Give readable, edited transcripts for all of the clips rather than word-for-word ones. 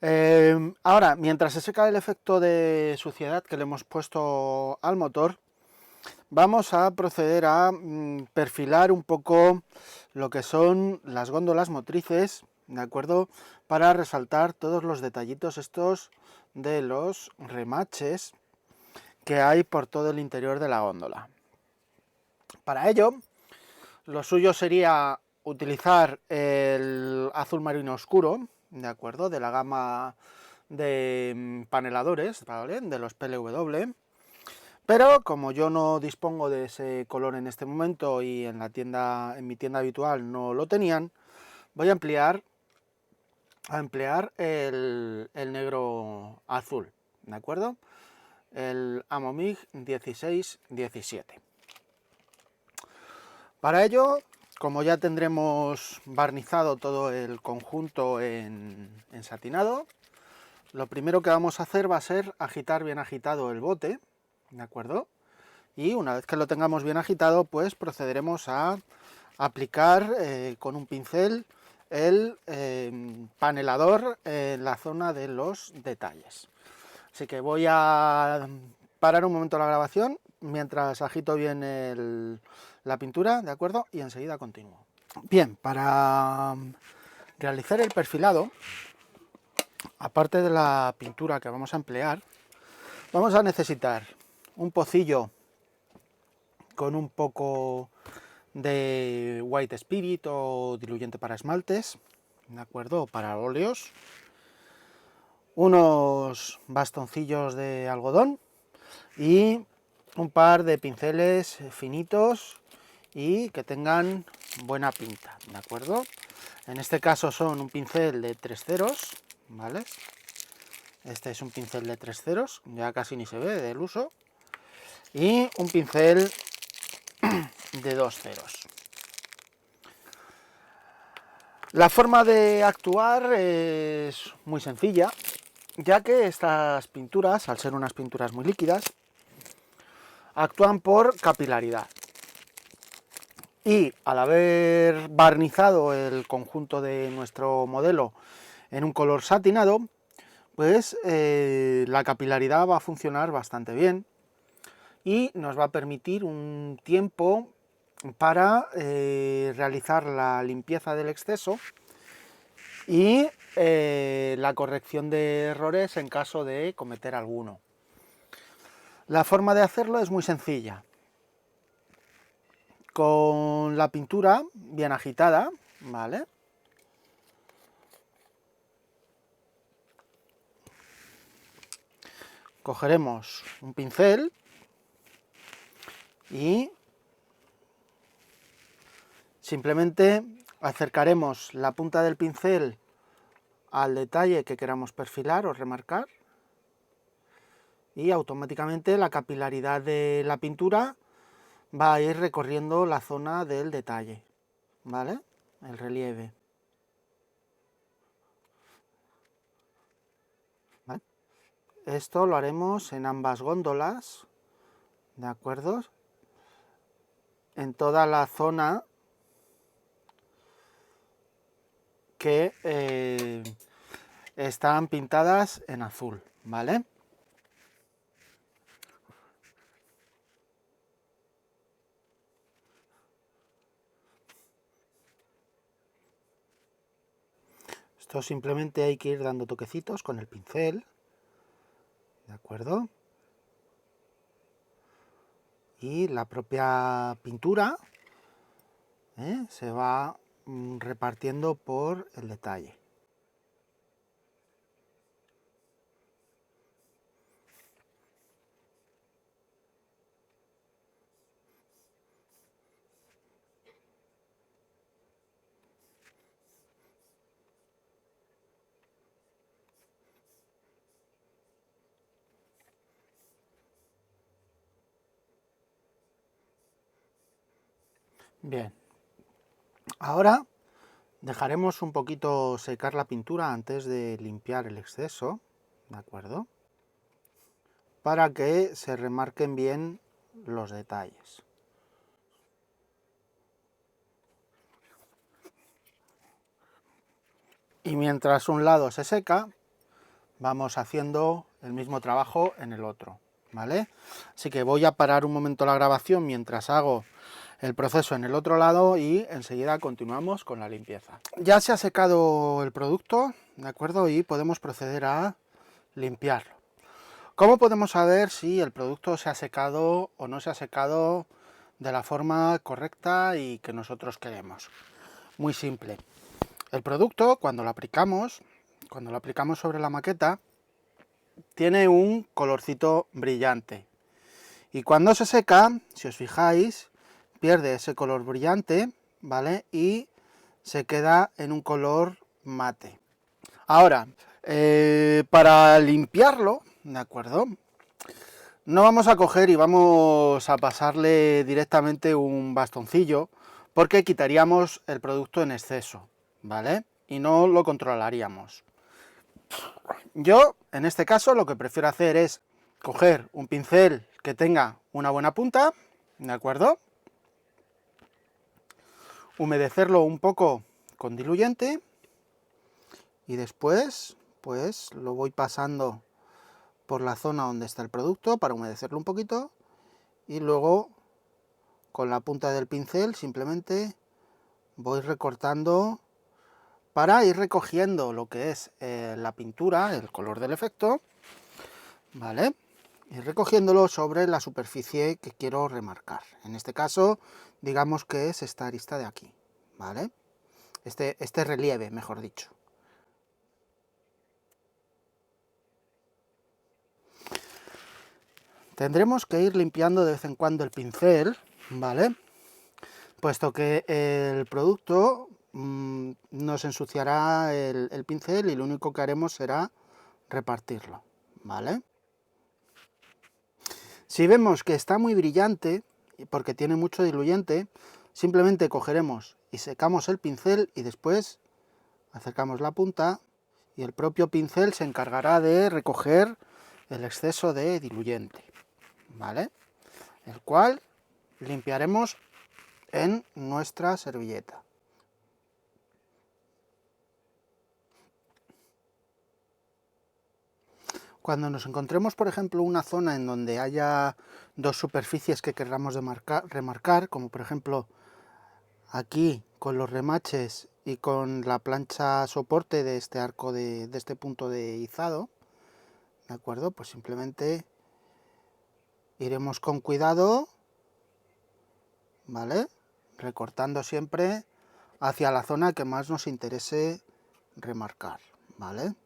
Bien, ahora, mientras se seca el efecto de suciedad que le hemos puesto al motor, vamos a proceder a perfilar un poco lo que son las góndolas motrices, ¿de acuerdo? Para resaltar todos los detallitos estos de los remaches que hay por todo el interior de la góndola. Para ello, lo suyo sería utilizar el azul marino oscuro, ¿de acuerdo? De la gama de paneladores, ¿vale? De los PLW. Pero como yo no dispongo de ese color en este momento y en mi tienda habitual no lo tenían, voy a emplear el negro azul, ¿de acuerdo? El Amomig 1617. Para ello, como ya tendremos barnizado todo el conjunto en satinado, lo primero que vamos a hacer va a ser agitar bien agitado el bote, ¿de acuerdo? Y una vez que lo tengamos bien agitado, pues procederemos a aplicar con un pincel el panelador en la zona de los detalles. Así que voy a parar un momento la grabación mientras agito bien la pintura, ¿de acuerdo? Y enseguida continúo. Bien, para realizar el perfilado, aparte de la pintura que vamos a emplear, vamos a necesitar un pocillo con un poco de White Spirit o diluyente para esmaltes, ¿de acuerdo? O para óleos, unos bastoncillos de algodón y un par de pinceles finitos y que tengan buena pinta, ¿de acuerdo? En este caso son un pincel de 3 ceros, ¿vale? Este es un pincel de 3 ceros, ya casi ni se ve del uso, y un pincel de 2 ceros. La forma de actuar es muy sencilla, ya que estas pinturas, al ser unas pinturas muy líquidas, actúan por capilaridad. Y al haber barnizado el conjunto de nuestro modelo en un color satinado, pues la capilaridad va a funcionar bastante bien y nos va a permitir un tiempo para realizar la limpieza del exceso y la corrección de errores en caso de cometer alguno. La forma de hacerlo es muy sencilla. Con la pintura bien agitada, ¿vale? Cogeremos un pincel y simplemente acercaremos la punta del pincel al detalle que queramos perfilar o remarcar y automáticamente la capilaridad de la pintura va a ir recorriendo la zona del detalle, ¿vale? El relieve. ¿Vale? Esto lo haremos en ambas góndolas, ¿de acuerdo? En toda la zona que están pintadas en azul, ¿vale? Esto simplemente hay que ir dando toquecitos con el pincel, ¿de acuerdo? Y la propia pintura se va repartiendo por el detalle. Bien, ahora dejaremos un poquito secar la pintura antes de limpiar el exceso, ¿de acuerdo? Para que se remarquen bien los detalles. Y mientras un lado se seca, vamos haciendo el mismo trabajo en el otro, ¿vale? Así que voy a parar un momento la grabación mientras hago el proceso en el otro lado y enseguida continuamos con la limpieza. Ya se ha secado el producto, ¿de acuerdo? Y podemos proceder a limpiarlo. ¿Cómo podemos saber si el producto se ha secado o no se ha secado de la forma correcta y que nosotros queremos? Muy simple. El producto, cuando lo aplicamos sobre la maqueta, tiene un colorcito brillante. Y cuando se seca, si os fijáis, pierde ese color brillante, ¿vale? Y se queda en un color mate. Ahora, para limpiarlo, ¿de acuerdo? No vamos a coger y vamos a pasarle directamente un bastoncillo, porque quitaríamos el producto en exceso, ¿vale? Y no lo controlaríamos. Yo, en este caso, lo que prefiero hacer es coger un pincel que tenga una buena punta, ¿de acuerdo? Humedecerlo un poco con diluyente y después, pues, lo voy pasando por la zona donde está el producto para humedecerlo un poquito y luego con la punta del pincel simplemente voy recortando para ir recogiendo lo que es la pintura, el color del efecto, ¿vale? Y recogiéndolo sobre la superficie que quiero remarcar. En este caso, digamos que es esta arista de aquí, ¿vale? Este relieve, mejor dicho. Tendremos que ir limpiando de vez en cuando el pincel, ¿vale? Puesto que el producto nos ensuciará el pincel y lo único que haremos será repartirlo, ¿vale? Si vemos que está muy brillante, porque tiene mucho diluyente, simplemente cogeremos y secamos el pincel y después acercamos la punta y el propio pincel se encargará de recoger el exceso de diluyente, ¿vale? El cual limpiaremos en nuestra servilleta. Cuando nos encontremos, por ejemplo, una zona en donde haya dos superficies que queramos remarcar, como por ejemplo aquí con los remaches y con la plancha soporte de este arco de este punto de izado, ¿de acuerdo? Pues simplemente iremos con cuidado, ¿vale? Recortando siempre hacia la zona que más nos interese remarcar, ¿vale?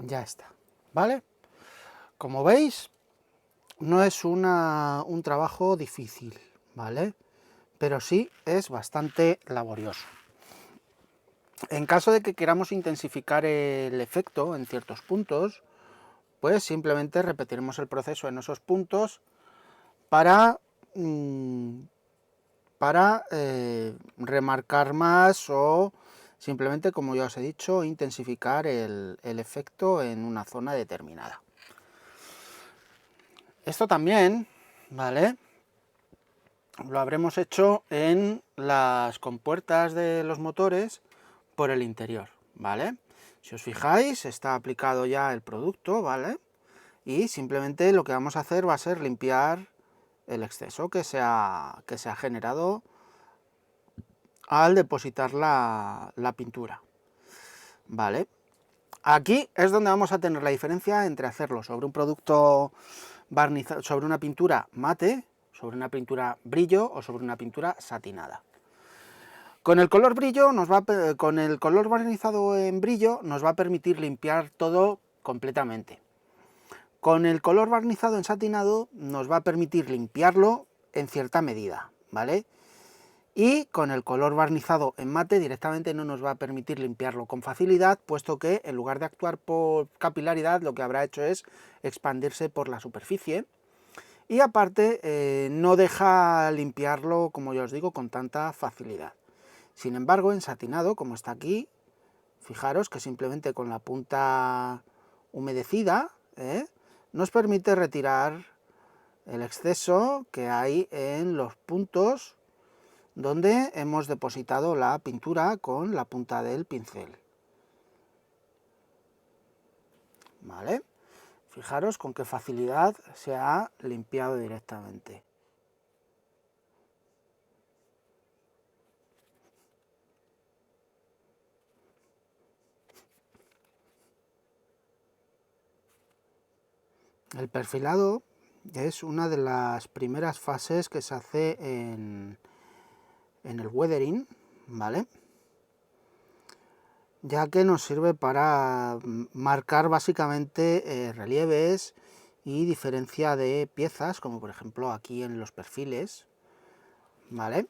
Ya está, ¿vale? Como veis, no es un trabajo difícil, ¿vale? Pero sí es bastante laborioso. En caso de que queramos intensificar el efecto en ciertos puntos, pues simplemente repetiremos el proceso en esos puntos para, remarcar más o simplemente, como ya os he dicho, intensificar el efecto en una zona determinada. Esto también, ¿vale?, lo habremos hecho en las compuertas de los motores por el interior, ¿vale? Si os fijáis, está aplicado ya el producto, ¿vale? Y simplemente lo que vamos a hacer va a ser limpiar el exceso que se ha generado al depositar la pintura, ¿vale? Aquí es donde vamos a tener la diferencia entre hacerlo sobre un producto barnizado, sobre una pintura mate, sobre una pintura brillo o sobre una pintura satinada. Con el color brillo con el color barnizado en brillo nos va a permitir limpiar todo completamente. Con el color barnizado en satinado nos va a permitir limpiarlo en cierta medida, ¿vale? Y con el color barnizado en mate directamente no nos va a permitir limpiarlo con facilidad, puesto que en lugar de actuar por capilaridad lo que habrá hecho es expandirse por la superficie. Y aparte no deja limpiarlo, como ya os digo, con tanta facilidad. Sin embargo, en satinado, como está aquí, fijaros que simplemente con la punta humedecida nos permite retirar el exceso que hay en los puntos donde hemos depositado la pintura con la punta del pincel. ¿Vale? Fijaros con qué facilidad se ha limpiado directamente. El perfilado es una de las primeras fases que se hace en el weathering, ¿vale? Ya que nos sirve para marcar básicamente relieves y diferencia de piezas, como por ejemplo aquí en los perfiles, ¿vale?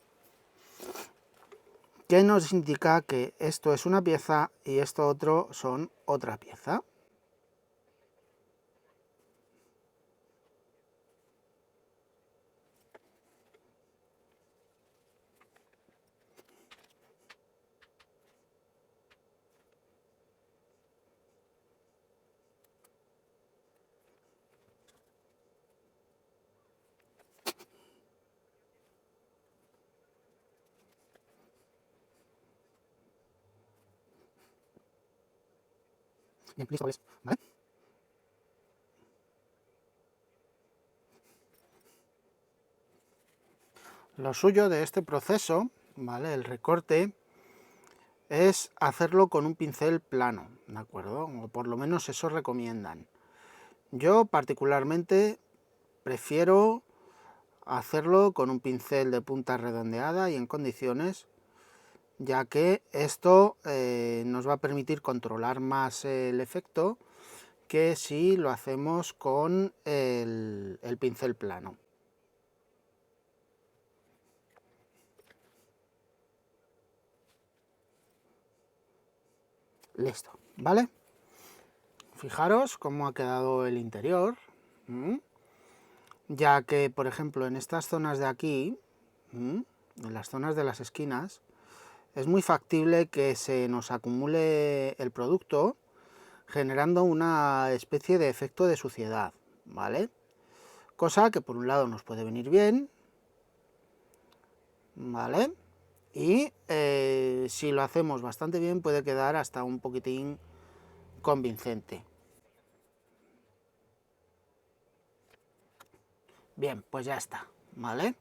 Que nos indica que esto es una pieza y esto otro son otra pieza. Bien, listo, ¿vale? Lo suyo de este proceso, ¿vale?, el recorte, es hacerlo con un pincel plano, ¿de acuerdo? O por lo menos eso recomiendan. Yo particularmente prefiero hacerlo con un pincel de punta redondeada y en condiciones, ya que esto nos va a permitir controlar más el efecto que si lo hacemos con el pincel plano. Listo, ¿vale? Fijaros cómo ha quedado el interior, ya que, por ejemplo, en estas zonas de aquí, en las zonas de las esquinas, es muy factible que se nos acumule el producto generando una especie de efecto de suciedad, ¿vale? Cosa que por un lado nos puede venir bien, ¿vale? Y si lo hacemos bastante bien puede quedar hasta un poquitín convincente. Bien, pues ya está, ¿vale?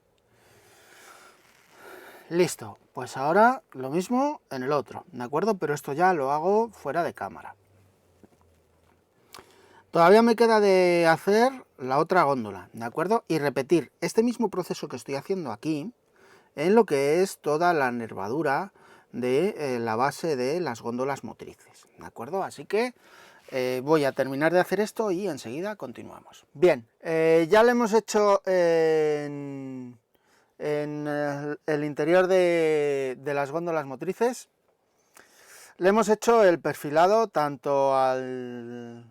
Listo, pues ahora lo mismo en el otro, ¿de acuerdo? Pero esto ya lo hago fuera de cámara. Todavía me queda de hacer la otra góndola, ¿de acuerdo? Y repetir este mismo proceso que estoy haciendo aquí en lo que es toda la nervadura de la base de las góndolas motrices, ¿de acuerdo? Así que Voy a terminar de hacer esto y enseguida continuamos. Bien, ya lo hemos hecho en el interior de las góndolas motrices. Le hemos hecho el perfilado tanto al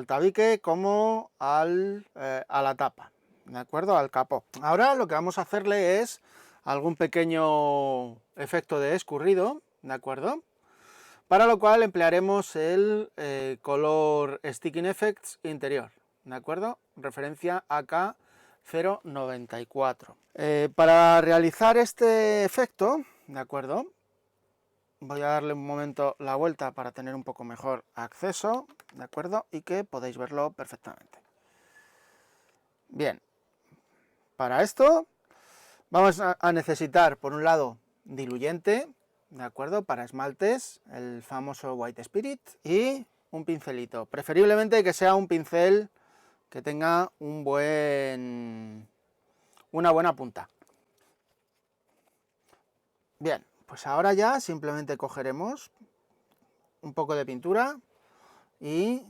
tabique como a la tapa, ¿de acuerdo? Al capó. Ahora lo que vamos a hacerle es algún pequeño efecto de escurrido, ¿de acuerdo? Para lo cual emplearemos el color Sticking Effects interior, ¿de acuerdo? Referencia AK094. Para realizar este efecto, ¿de acuerdo? Voy a darle un momento la vuelta para tener un poco mejor acceso, ¿de acuerdo? Y que podáis verlo perfectamente. Bien, para esto vamos a necesitar, por un lado, diluyente, ¿de acuerdo? Para esmaltes, el famoso White Spirit, y un pincelito. Preferiblemente que sea un pincel que tenga una buena punta. Bien, pues ahora ya simplemente cogeremos un poco de pintura y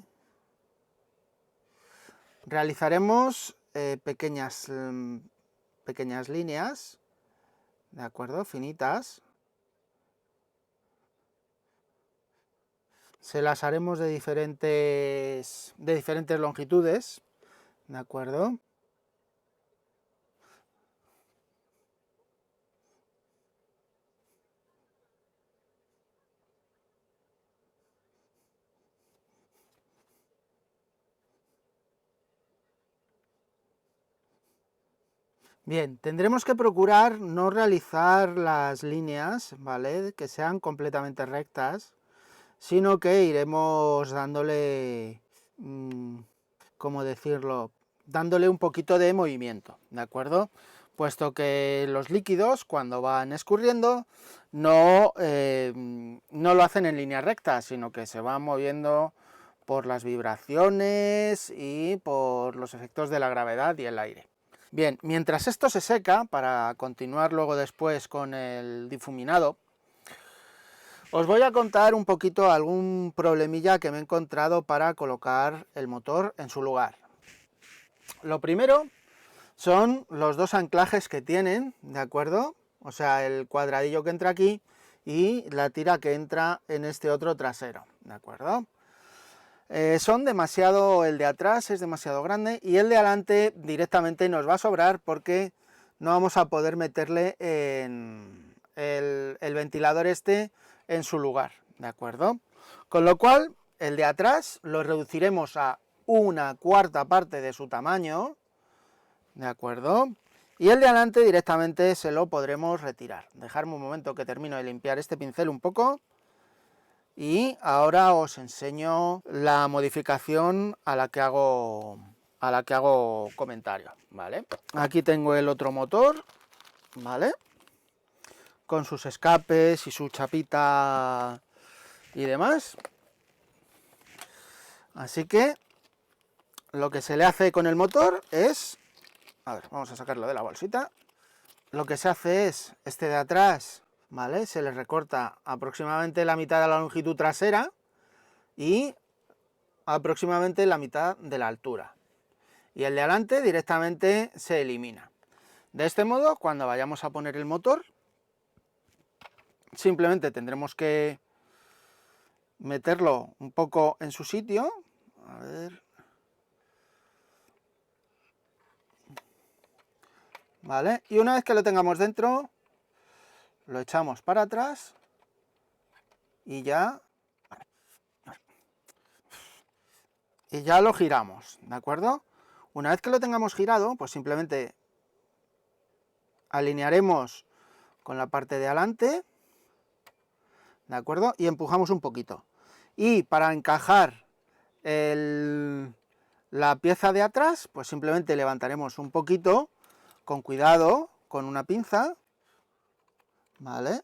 realizaremos pequeñas líneas, ¿de acuerdo? Finitas. Se las haremos de diferentes longitudes, ¿de acuerdo? Bien, tendremos que procurar no realizar las líneas, ¿vale? Que sean completamente rectas, sino que iremos dándole, ¿cómo decirlo? Dándole un poquito de movimiento, ¿de acuerdo? Puesto que los líquidos, cuando van escurriendo, no lo hacen en línea recta, sino que se van moviendo por las vibraciones y por los efectos de la gravedad y el aire. Bien, mientras esto se seca, para continuar luego después con el difuminado, os voy a contar un poquito algún problemilla que me he encontrado para colocar el motor en su lugar. Lo primero son los dos anclajes que tienen, ¿de acuerdo? O sea, el cuadradillo que entra aquí y la tira que entra en este otro trasero, ¿de acuerdo? El de atrás es demasiado grande y el de adelante directamente nos va a sobrar porque no vamos a poder meterle en el ventilador este en su lugar, ¿de acuerdo? Con lo cual, el de atrás lo reduciremos a 1/4 parte de su tamaño, ¿de acuerdo? Y el de adelante directamente se lo podremos retirar. Dejadme un momento que termino de limpiar este pincel un poco. Y ahora os enseño la modificación a la que hago comentario, ¿vale? Aquí tengo el otro motor, ¿vale? Con sus escapes y su chapita y demás. Así que lo que se le hace con el motor es... A ver, vamos a sacarlo de la bolsita. Lo que se hace es, este de atrás, ¿vale? Se le recorta aproximadamente la mitad de la longitud trasera y aproximadamente la mitad de la altura. Y el de adelante directamente se elimina. De este modo, cuando vayamos a poner el motor, simplemente tendremos que meterlo un poco en su sitio. A ver. ¿Vale? Y una vez que lo tengamos dentro, lo echamos para atrás y ya lo giramos, ¿de acuerdo? Una vez que lo tengamos girado, pues simplemente alinearemos con la parte de adelante, ¿de acuerdo? Y empujamos un poquito. Y para encajar la pieza de atrás, pues simplemente levantaremos un poquito, con cuidado, con una pinza, ¿vale?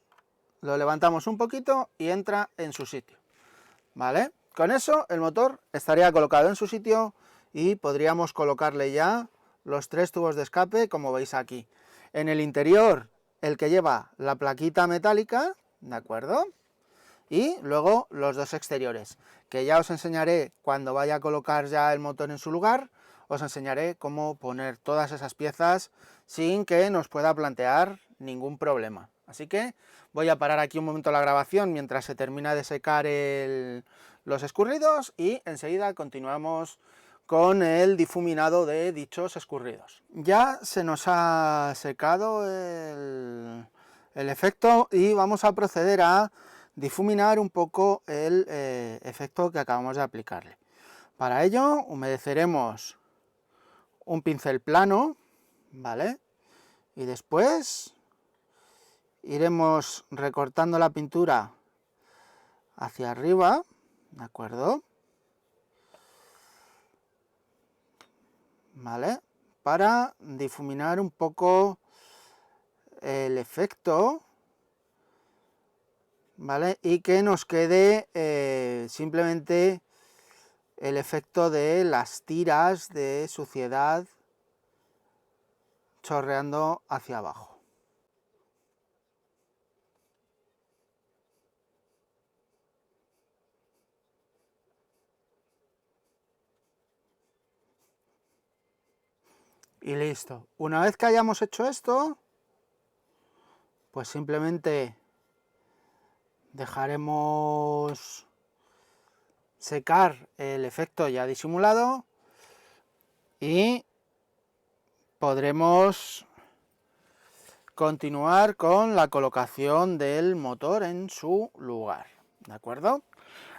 Lo levantamos un poquito y entra en su sitio, ¿vale? Con eso el motor estaría colocado en su sitio y podríamos colocarle ya los 3 tubos de escape, como veis aquí. En el interior, el que lleva la plaquita metálica, ¿de acuerdo? y luego los dos exteriores, que ya os enseñaré cuando vaya a colocar ya el motor en su lugar. Os enseñaré cómo poner todas esas piezas sin que nos pueda plantear ningún problema. Así que voy a parar aquí un momento la grabación mientras se termina de secar los escurridos y enseguida continuamos con el difuminado de dichos escurridos. Ya se nos ha secado el efecto y vamos a proceder a difuminar un poco el efecto que acabamos de aplicarle. Para ello humedeceremos un pincel plano, ¿vale? Y después iremos recortando la pintura hacia arriba, ¿de acuerdo? ¿Vale? Para difuminar un poco el efecto, ¿vale? Y que nos quede simplemente el efecto de las tiras de suciedad chorreando hacia abajo. Y listo. Una vez que hayamos hecho esto, pues simplemente dejaremos secar el efecto ya disimulado y podremos continuar con la colocación del motor en su lugar, ¿de acuerdo?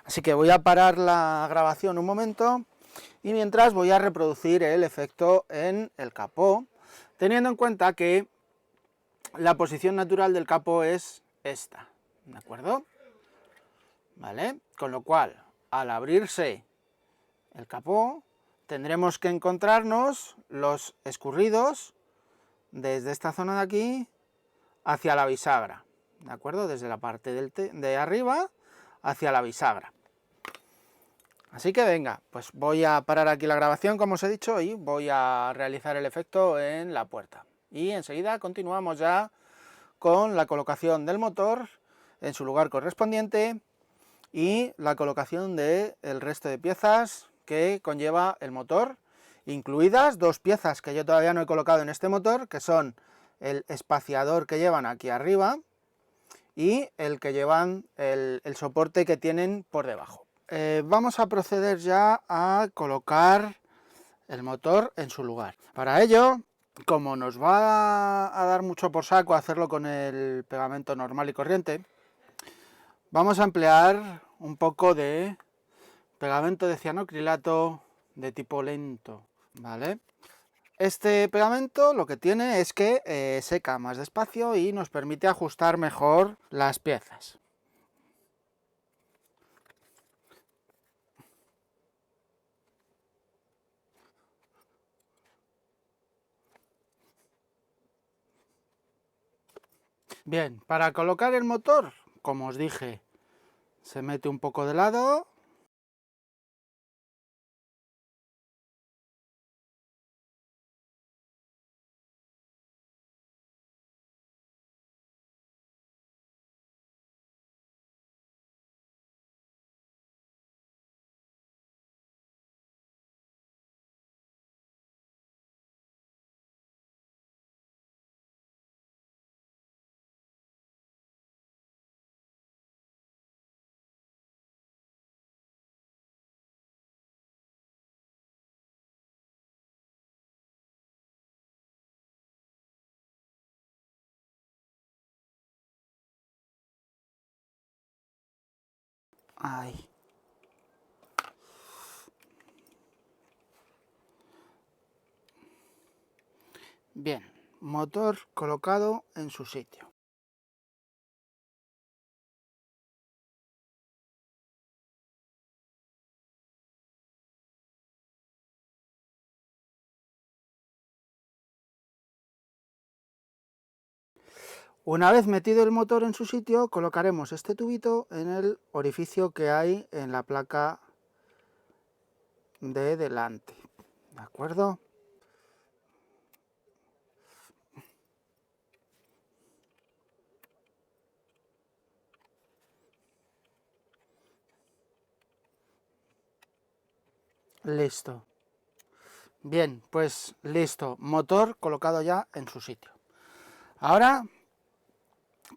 Así que voy a parar la grabación un momento y mientras voy a reproducir el efecto en el capó, teniendo en cuenta que la posición natural del capó es esta, ¿de acuerdo? ¿Vale? Con lo cual, al abrirse el capó, tendremos que encontrarnos los escurridos desde esta zona de aquí hacia la bisagra, ¿de acuerdo? Desde la parte de arriba hacia la bisagra. Así que venga, pues voy a parar aquí la grabación, como os he dicho, y voy a realizar el efecto en la puerta. Y enseguida continuamos ya con la colocación del motor en su lugar correspondiente y la colocación del resto de piezas que conlleva el motor, incluidas dos piezas que yo todavía no he colocado en este motor, que son el espaciador que llevan aquí arriba y el que llevan el soporte que tienen por debajo. Vamos a proceder ya a colocar el motor en su lugar. Para ello, como nos va a dar mucho por saco hacerlo con el pegamento normal y corriente, vamos a emplear un poco de pegamento de cianocrilato de tipo lento, ¿vale? Este pegamento lo que tiene es que seca más despacio y nos permite ajustar mejor las piezas. Bien, para colocar el motor, como os dije, se mete un poco de lado. Ahí. Bien, motor colocado en su sitio. Una vez metido el motor en su sitio, colocaremos este tubito en el orificio que hay en la placa de delante, ¿de acuerdo? Listo. Bien, pues listo. Motor colocado ya en su sitio. Ahora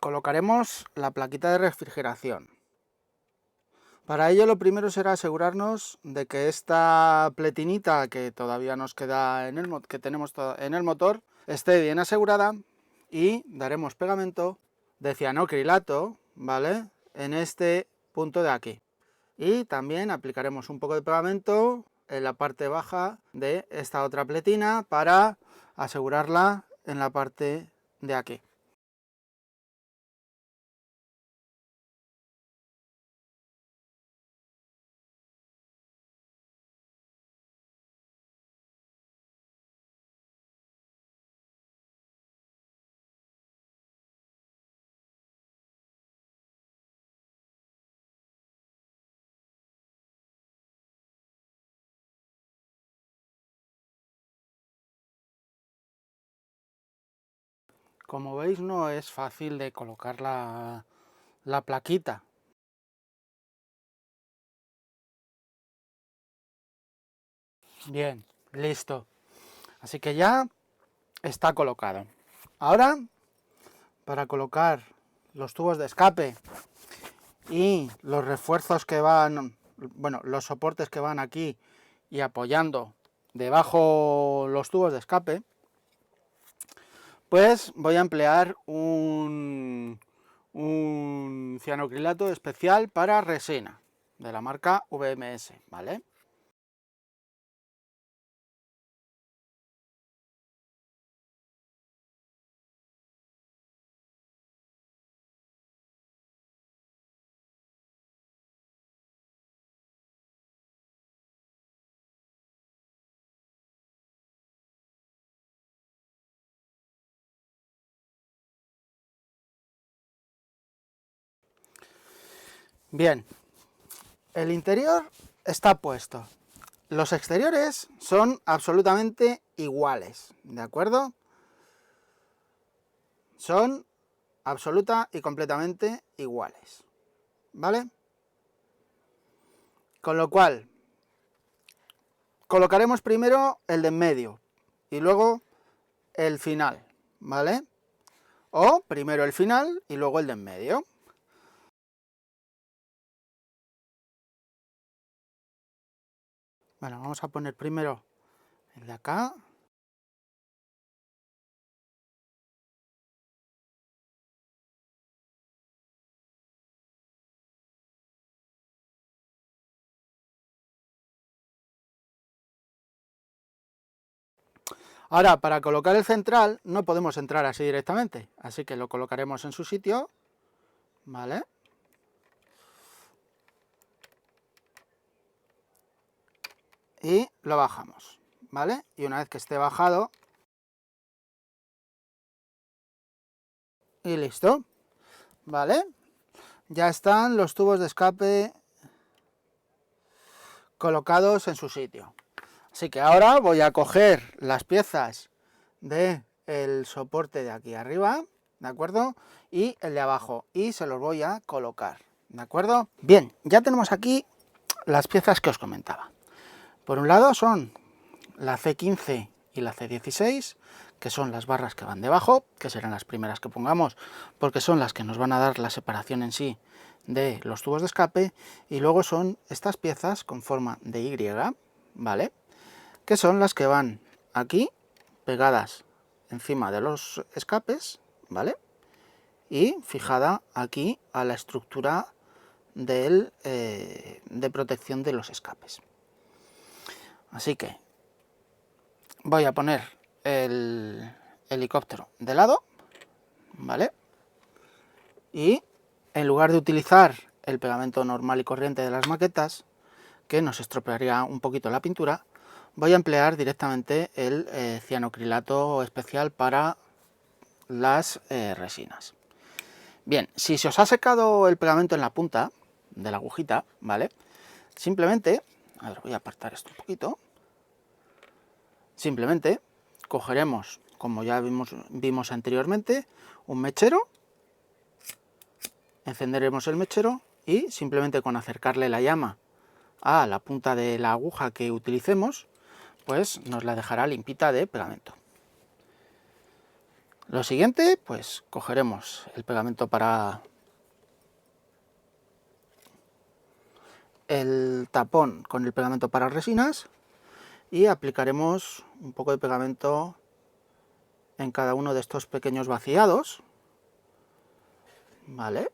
colocaremos la plaquita de refrigeración. Para ello lo primero será asegurarnos de que esta pletinita que todavía nos queda que tenemos en el motor esté bien asegurada, y daremos pegamento de cianocrilato, ¿vale?, en este punto de aquí. Y también aplicaremos un poco de pegamento en la parte baja de esta otra pletina para asegurarla en la parte de aquí. Como veis, no es fácil de colocar la plaquita. Bien, listo. Así que ya está colocado. Ahora, para colocar los tubos de escape y los refuerzos que van, bueno, los soportes que van aquí y apoyando debajo los tubos de escape, pues voy a emplear un cianocrilato especial para resina de la marca VMS, ¿vale? Bien, el interior está puesto. Los exteriores son absolutamente iguales, ¿de acuerdo? Son absoluta y completamente iguales, ¿vale? Con lo cual, colocaremos primero el de en medio y luego el final, ¿vale? O primero el final y luego el de en medio. Bueno, vamos a poner primero el de acá. Ahora, para colocar el central no podemos entrar así directamente, así que lo colocaremos en su sitio, ¿vale? Y lo bajamos, ¿vale? Y una vez que esté bajado, y listo, ¿vale? Ya están los tubos de escape colocados en su sitio. Así que ahora voy a coger las piezas del soporte de aquí arriba, ¿de acuerdo? Y el de abajo, y se los voy a colocar, ¿de acuerdo? Bien, ya tenemos aquí las piezas que os comentaba. Por un lado son la C15 y la C16, que son las barras que van debajo, que serán las primeras que pongamos, porque son las que nos van a dar la separación en sí de los tubos de escape. Y luego son estas piezas con forma de Y, ¿vale?, que son las que van aquí pegadas encima de los escapes, ¿vale?, y fijada aquí a la estructura de protección de los escapes. Así que voy a poner el helicóptero de lado, ¿vale? Y en lugar de utilizar el pegamento normal y corriente de las maquetas, que nos estropearía un poquito la pintura, voy a emplear directamente el cianocrilato especial para las resinas. Bien, si se os ha secado el pegamento en la punta de la agujita, ¿vale?, simplemente, a ver, voy a apartar esto un poquito, simplemente cogeremos, como ya vimos anteriormente, un mechero, encenderemos el mechero y simplemente con acercarle la llama a la punta de la aguja que utilicemos, pues nos la dejará limpita de pegamento. Lo siguiente, pues cogeremos el pegamento para el tapón con el pegamento para resinas y aplicaremos un poco de pegamento en cada uno de estos pequeños vaciados, ¿vale?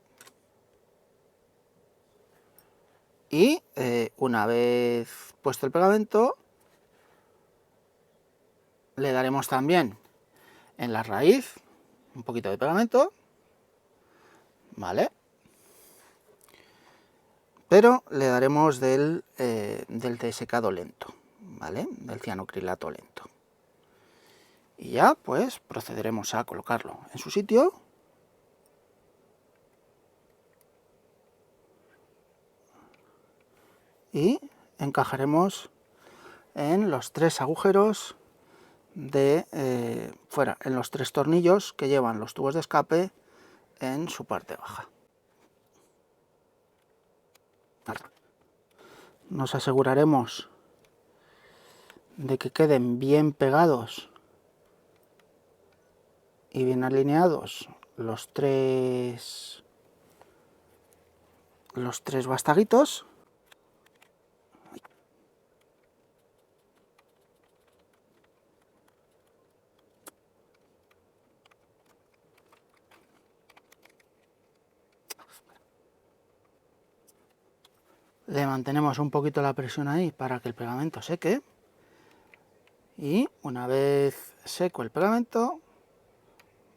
Y una vez puesto el pegamento, le daremos también en la raíz un poquito de pegamento, ¿vale? Pero le daremos del desecado lento, ¿vale? Del cianocrilato lento. Y ya, pues, procederemos a colocarlo en su sitio. Y encajaremos en los 3 agujeros de fuera, en los 3 tornillos que llevan los tubos de escape en su parte baja. Nos aseguraremos de que queden bien pegados y bien alineados los tres bastaguitos. Le mantenemos un poquito la presión ahí para que el pegamento seque. Y una vez seco el pegamento,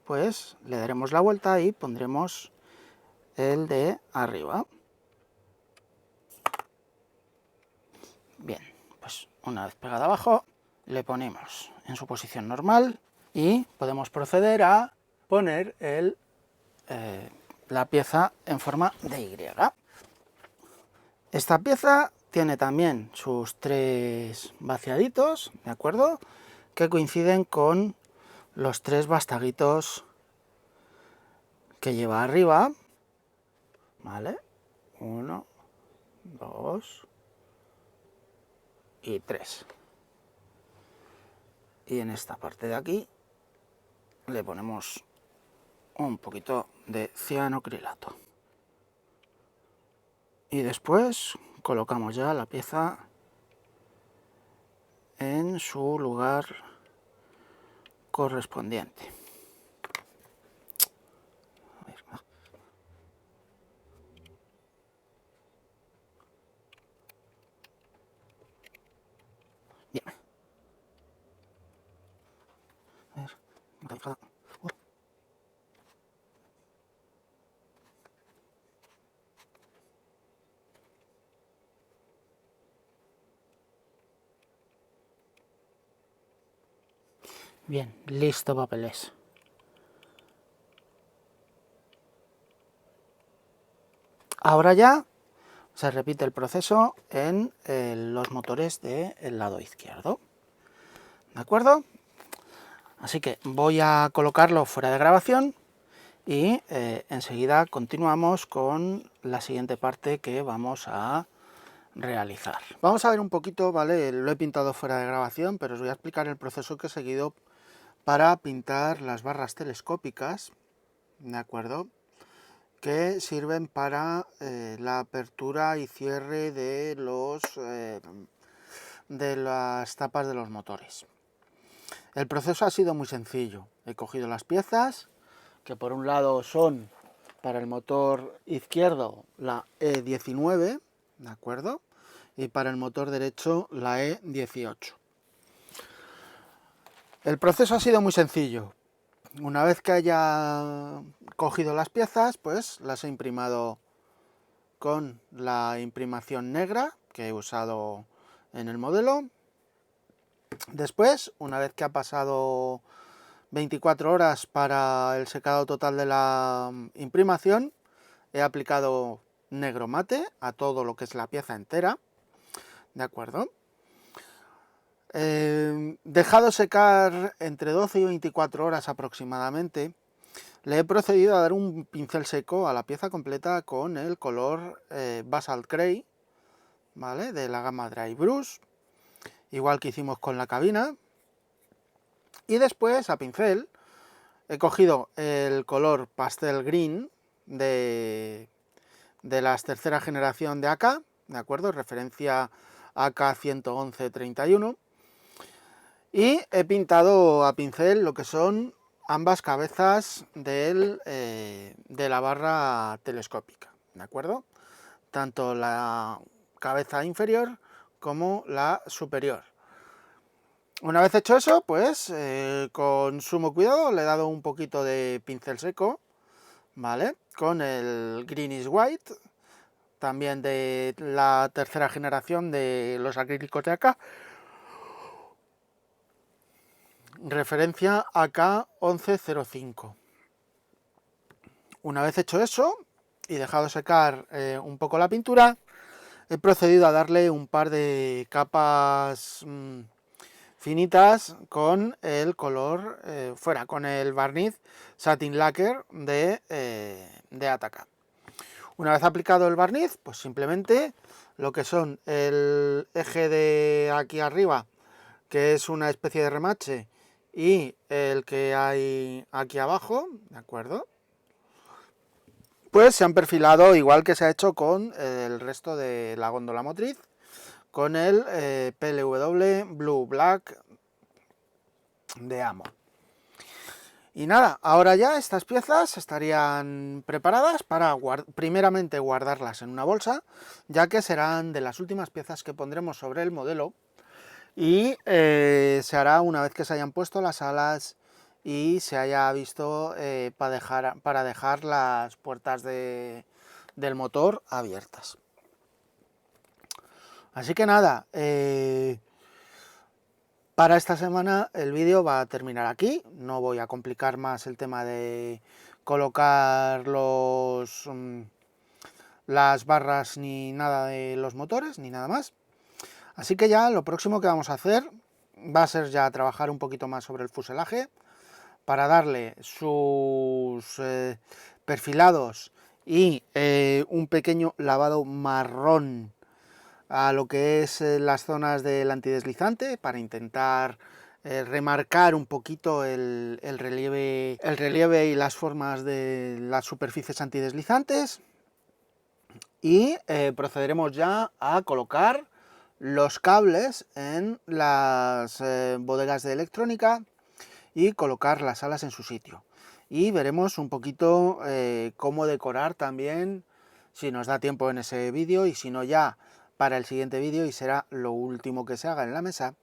pues le daremos la vuelta y pondremos el de arriba. Bien, pues una vez pegado abajo, le ponemos en su posición normal y podemos proceder a poner la pieza en forma de Y. Esta pieza tiene también sus 3 vaciaditos, ¿de acuerdo? Que coinciden con los 3 bastaguitos que lleva arriba, ¿vale? 1, 2 y 3. Y en esta parte de aquí le ponemos un poquito de cianocrilato. Y después colocamos ya la pieza en su lugar correspondiente. Bien. A ver. Bien, listo papeles. Ahora ya se repite el proceso en los motores del lado izquierdo. ¿De acuerdo? Así que voy a colocarlo fuera de grabación y enseguida continuamos con la siguiente parte que vamos a realizar. Vamos a ver un poquito, ¿vale? Lo he pintado fuera de grabación, pero os voy a explicar el proceso que he seguido para pintar las barras telescópicas, ¿de acuerdo? Que sirven para la apertura y cierre de las tapas de los motores. El proceso ha sido muy sencillo. He cogido las piezas, que por un lado son para el motor izquierdo la E19, ¿de acuerdo? Y para el motor derecho la E18. El proceso ha sido muy sencillo. Una vez que haya cogido las piezas, pues las he imprimado con la imprimación negra que he usado en el modelo. Después, una vez que ha pasado 24 horas para el secado total de la imprimación, he aplicado negro mate a todo lo que es la pieza entera, ¿de acuerdo? Dejado secar entre 12 y 24 horas aproximadamente, le he procedido a dar un pincel seco a la pieza completa con el color Basalt Gray, ¿vale? De la gama Dry Brush, igual que hicimos con la cabina. Y después, a pincel, he cogido el color pastel green de la tercera generación de AK, ¿de acuerdo? Referencia AK 11131. Y he pintado a pincel lo que son ambas cabezas de la barra telescópica, ¿de acuerdo? Tanto la cabeza inferior como la superior. Una vez hecho eso, pues con sumo cuidado le he dado un poquito de pincel seco, ¿vale? Con el Greenish White, también de la tercera generación de los acrílicos de AK, referencia AK 1105. Una vez hecho eso y dejado secar un poco la pintura, he procedido a darle un par de capas finitas con el color con el barniz Satin Lacquer de Atacama. Una vez aplicado el barniz, pues simplemente lo que son el eje de aquí arriba, que es una especie de remache, y el que hay aquí abajo, ¿de acuerdo? Pues se han perfilado igual que se ha hecho con el resto de la góndola motriz, con el PLW Blue Black de Amo. Y nada, ahora ya estas piezas estarían preparadas para primeramente guardarlas en una bolsa, ya que serán de las últimas piezas que pondremos sobre el modelo, y se hará una vez que se hayan puesto las alas y se haya visto para dejar las puertas del motor abiertas. Así que nada, para esta semana el vídeo va a terminar aquí. No voy a complicar más el tema de colocar las barras ni nada de los motores, ni nada más. Así que ya lo próximo que vamos a hacer va a ser ya trabajar un poquito más sobre el fuselaje para darle sus perfilados y un pequeño lavado marrón a lo que es las zonas del antideslizante, para intentar remarcar un poquito el relieve y las formas de las superficies antideslizantes. Y procederemos ya a colocar los cables en las bodegas de electrónica y colocar las alas en su sitio. Y veremos un poquito cómo decorar también, si nos da tiempo en ese vídeo, y si no ya para el siguiente vídeo, y será lo último que se haga en la mesa,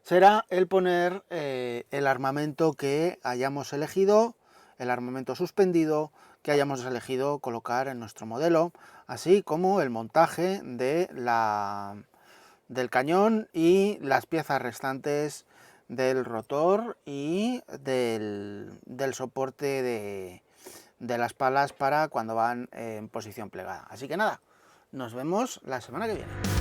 será el poner el armamento que hayamos elegido, el armamento suspendido que hayamos elegido colocar en nuestro modelo, así como el montaje del cañón y las piezas restantes del rotor y del soporte de las palas para cuando van en posición plegada. Así que nada, nos vemos la semana que viene.